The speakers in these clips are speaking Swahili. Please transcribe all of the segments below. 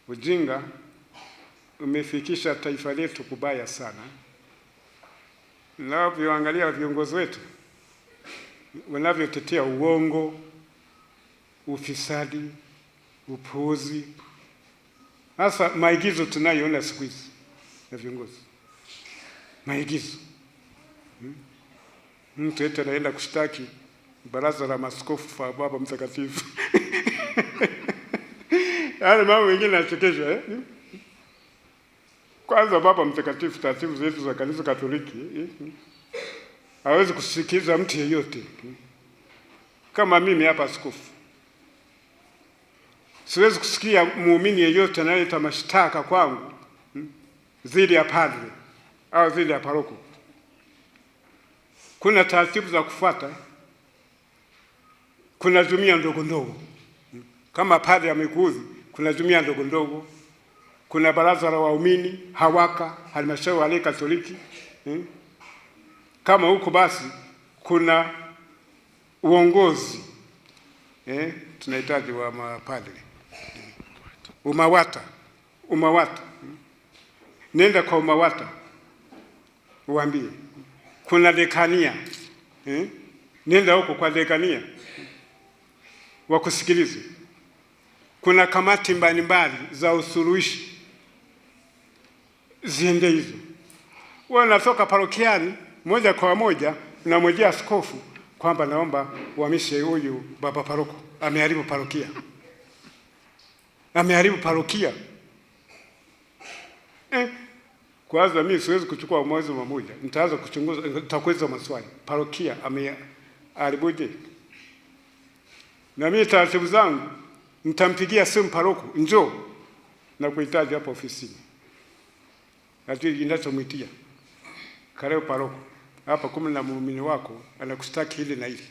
Ujinga umefikisha taifa letu kubaya sana. Unavyoangalia viongozi wetu wanavyotetea uongo, ufisadi, upuuzi. Hasa maigizo tunayoona siku hizi na viongozi. Maigizo. Mtu eti anaenda kushtaki baraza la maaskofu kwa Baba Mtakatifu. Yaani mambo mengine yanachekesha. Kwanza Baba Mtakatifu, taratibu zetu za Kanisa Katoliki, hawezi kusikiza mtu yeyote. Kama mimi hapa askofu, siwezi kusikia muumini yeyote anayeleta mashtaka kwangu dhidi ya padre au dhidi ya paroko. Kuna taratibu za kufuata. Kuna jumuiya ndogo ndogo. Kama padre amekuudhi, kuna jumuiya ndogo ndogo. Kuna baraza la waumini, HAWAKA, halmashauri ya Katoliki. Kama huko basi kuna uongozi. Tunahitaji wa mapadre. UMAWATA. Nenda kwa UMAWATA. Uambie. Kuna dekania. Nenda huko kwa dekania. Wakusikilize. Kuna kamati mbalimbali za usuluhishi. Ziende hizo. Wanatoka parokiani moja kwa moja na mmoja askofu kwamba naomba uhamishe huyu baba paroko. Ameharibu parokia. Ameharibu parokia. Kwanza mimi siwezi kuchukua mwezi mmoja. Nitaanza kuchunguza, nitakuuliza maswali. Parokia ameharibuje? Na mimi taratibu zangu nitampigia simu paroko, njoo na kuhitaji hapa ofisini. Ati ninachomwitia. Karibu paroko. Hapa na muumini wako anakustaki hili na hili.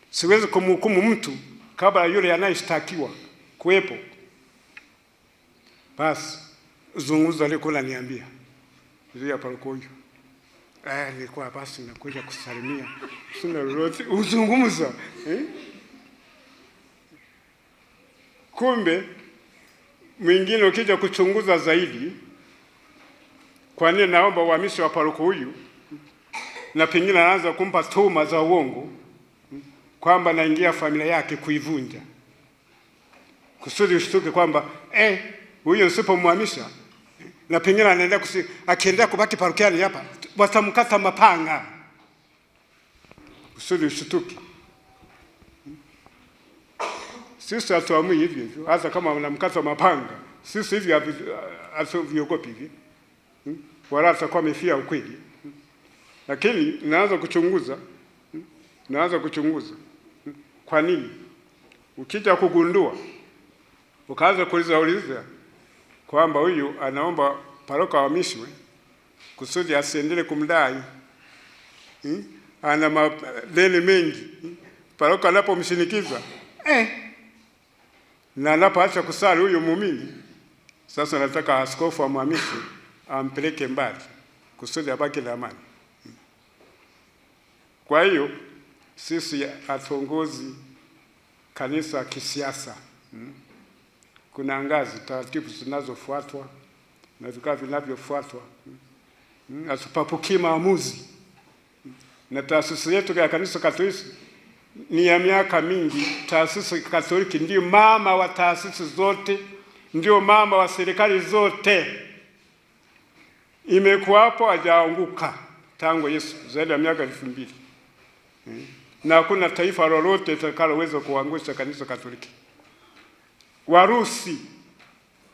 Siwezi kumhukumu mtu kabla yule anayeshtakiwa kuwepo. Basi zungumza liko na niambia. Ndio paroko huyo. Nilikuwa basi nakuja kusalimia. Sina lolote uzungumza. Kumbe mwingine ukija kuchunguza zaidi, kwa nini naomba uhamisho wa paroko huyu, na pengine anaanza kumpa tuhuma za uongo kwamba naingia familia yake kuivunja, kusudi ushtuke kwamba huyo usipomhamisha na pengine anaendelea akiendelea kubaki parokiani hapa watamkata mapanga, kusudi ushtuke. Sisi hatuamui hivyo hivyo. Hata kama unamkata mapanga, sisi hivi haviogopi hivi. Wala atakuwa amefia ukweli. Lakini naanza kuchunguza. Kwa nini? Ukija kugundua, ukaanza kuuliza kwamba huyu anaomba paroko ahamishwe kusudi asiendelee kumdai. Ana madeni mengi. Paroko anapomshinikiza, na anapoacha kusali huyo muumini, sasa nataka askofu amhamishe, ampeleke mbali kusudi abaki na amani. Kwa hiyo sisi hatuongozi kanisa kisiasa. Kuna ngazi, taratibu zinazofuatwa na vikao vinavyofuatwa. Hatupapuki maamuzi. Na taasisi yetu ya Kanisa Katoliki ni ya miaka mingi. Taasisi Katoliki ndio mama wa taasisi zote, ndio mama wa serikali zote. Imekuwapo hajaanguka tangu Yesu zaidi ya miaka 2000. Na hakuna taifa lolote litakaloweza kuangusha Kanisa Katoliki. Warusi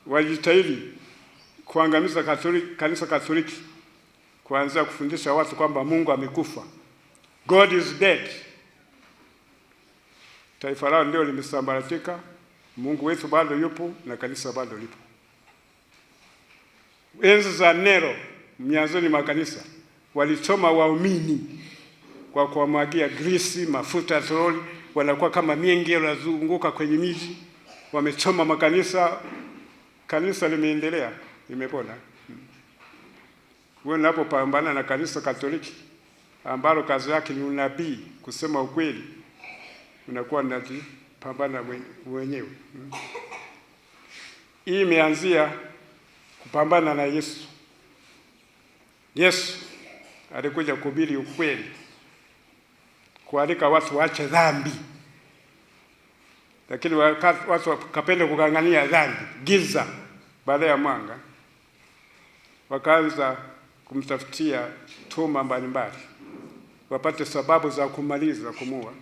wajitahidi kuangamiza Kanisa Katoliki, kuanzia kufundisha watu kwamba Mungu amekufa. God is dead. Taifa lao ndio limesambaratika. Mungu wetu bado yupo na kanisa bado lipo. Enzi za Nero, mianzoni mwa kanisa, walichoma waumini kwa kuwamwagia grisi, mafuta ya toroli, wanakuwa kama mienge wanazunguka kwenye miji. Wamechoma makanisa, kanisa limeendelea, limepona. Wewe unapopambana na Kanisa Katoliki ambalo kazi yake ni unabii, kusema ukweli, unakuwa unajipambana mwenyewe. Hii imeanzia kupambana na Yesu. Yesu alikuja kuhubiri ukweli, kualika watu waache dhambi, lakini watu wakapenda kugangania dhambi, giza baada ya mwanga, wakaanza kumtafutia tuma mbalimbali wapate sababu za kumaliza kumuua.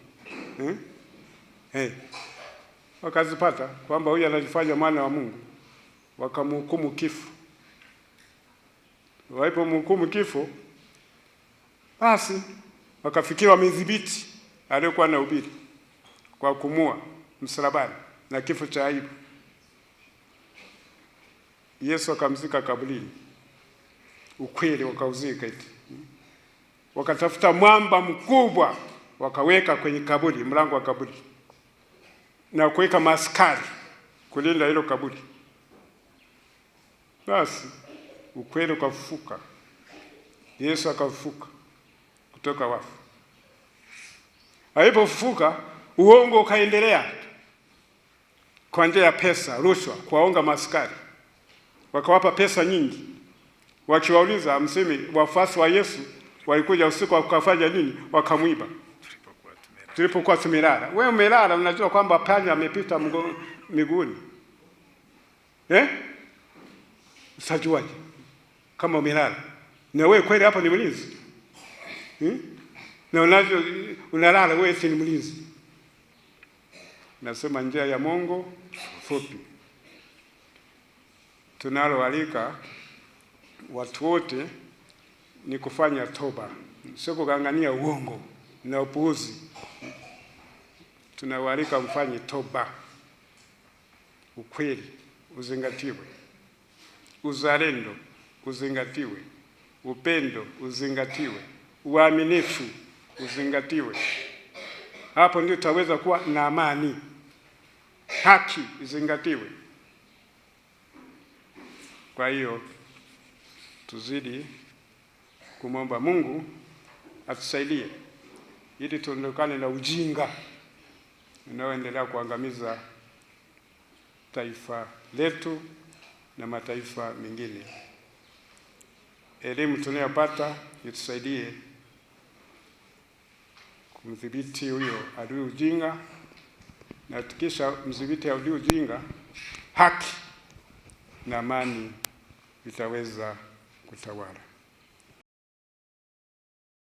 Wakazipata kwamba huyu anajifanya mwana wa Mungu, wakamhukumu kifo. Walipomhukumu kifo, basi wakafikiri wamedhibiti aliyokuwa anahubiri kwa kumua msalabani na kifo cha aibu. Yesu akamzika kaburini, ukweli wakauzika eti. Wakatafuta mwamba mkubwa wakaweka kwenye kaburi, mlango wa kaburi, na kuweka maaskari kulinda hilo kaburi. Basi ukweli ukafufuka. Yesu akafufuka kutoka wafu. Alipofufuka, uongo ukaendelea kwa njia ya pesa, rushwa, kuwaonga maaskari. Wakawapa pesa nyingi, wakiwauliza msemi wafuasi wa Yesu walikuja usiku wakafanya nini? Wakamwiba. Tulipokuwa tumelala. Wewe umelala, unajua kwamba panya amepita miguuni. Usajuaje kama umelala? Na wewe kweli hapa ni mlinzi? Na unalala wewe si mlinzi? Nasema njia ya Mungu fupi. Tunaloalika watu wote ni kufanya toba, sio kugangania uongo na upuuzi. Tunawaalika mfanye toba, ukweli uzingatiwe, uzalendo uzingatiwe, upendo uzingatiwe, uaminifu uzingatiwe. Hapo ndio tutaweza kuwa na amani. Haki izingatiwe. Kwa hiyo tuzidi kumwomba Mungu atusaidie ili tuondokane na ujinga unaoendelea kuangamiza taifa letu na mataifa mengine. Elimu tunayopata itusaidie kumdhibiti huyo adui ujinga, na tukisha mdhibiti adui ujinga, haki na amani vitaweza kutawala.